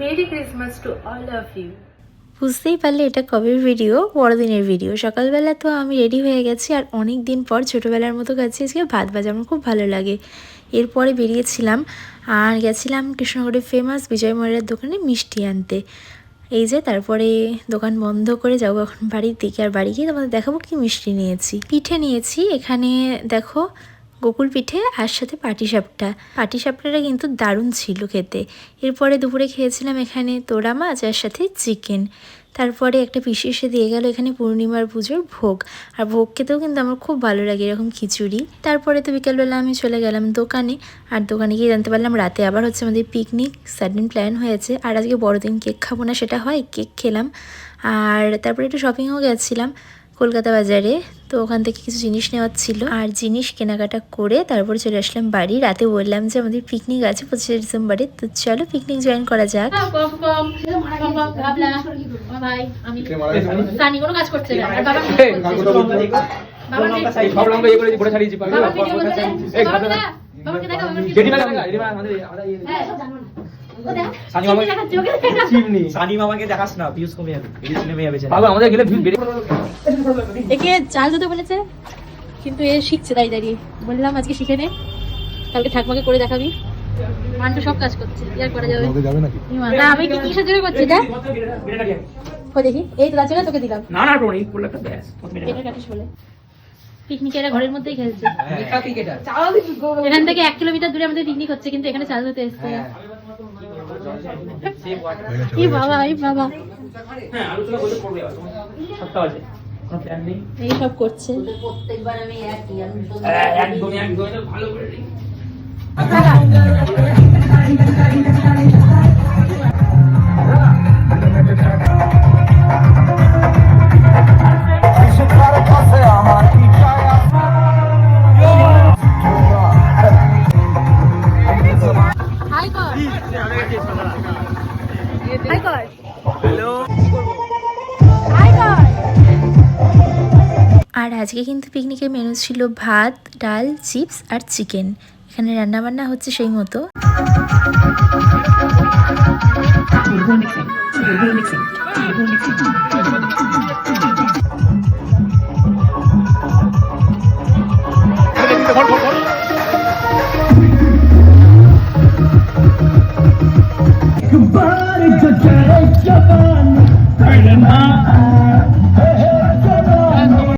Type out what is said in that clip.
Mary Christmas to all of you. বুঝতেই পারলে এটা কবের ভিডিও, বড়দিনের ভিডিও। সকালবেলা তো আমি রেডি হয়ে গেছি, আর অনেক দিন পর ছোটোবেলার মতো গেছি আজকে ভাত ভাজা, আমার খুব ভালো লাগে। এরপরে বেরিয়েছিলাম আর গেছিলাম কৃষ্ণনগরের ফেমাস বিজয় ময়রার দোকানে মিষ্টি আনতে। এই যে তারপরে দোকান বন্ধ করে যাবো এখন বাড়ির দিকে, আর বাড়ি গিয়ে তোমাদের দেখাবো কি মিষ্টি নিয়েছি। পিঠে নিয়েছি, এখানে দেখো গোকুল পিঠে আর সাথে পাটিসাপটাটা কিন্তু দারুণ ছিল খেতে। এরপরে দুপুরে খেয়েছিলাম এখানে তোড়া মাছ আর সাথে চিকেন। তারপরে একটা পিসি এসে দিয়ে গেল এখানে পূর্ণিমার পুজোর ভোগ, আর ভোগ খেতেও কিন্তু আমার খুব ভালো লাগে এরকম খিচুড়ি। তারপরে তো বিকালবেলা আমি চলে গেলাম দোকানে, আর দোকানে গিয়ে জানতে পারলাম রাতে আবার হচ্ছে আমাদের পিকনিক, সাডেন প্ল্যান হয়েছে। আর আজকে বড়দিন কেক খাবো না সেটা হয়, কেক খেলাম। আর তারপরে একটু শপিংও গেছিলাম কলকাতা বাজারে, তো ওখান থেকে কিছু জিনিস নেওয়ার ছিল, আর জিনিস কেনাকাটা করে তারপরে চলে আসলাম বাড়ি। রাতে বললাম যে আমাদের পিকনিক আছে 25শে ডিসেম্বরে, তো চলো পিকনিক জয়েন করা যাক। একে চাল ধুতে বলেছে, কিন্তু এ শিখছে দাঁড়িয়ে দাঁড়িয়ে। বললাম আজকে শিখে নে, কালকে ঠাকমাকে করে দেখাবি। মানটু সব কাজ করছে, ইয়ার করা যাবে না। আমি কি কিসের জন্য করছি এটা দেখি। এই তো আছে না, তোকে দিলাম না না টোনি পুরো একটা ব্যাস এটা কাটিস বলে। পিকনিক এরা ঘরের মধ্যেই খেলছে। এখান থেকে 1 কিলোমিটার দূরে আমাদের পিকনিক হচ্ছে, কিন্তু এখানে চাল ধুতে এসছে। এই বাবা এই বাবা এই সব করছে। প্রত্যেকবার আমি একদম ভালো করে আর আজকে কিন্তু পিকনিকের মেনু ছিল ভাত, ডাল, চিপস আর চিকেন। এখানে রান্নাবান্না হচ্ছে সেই মতো।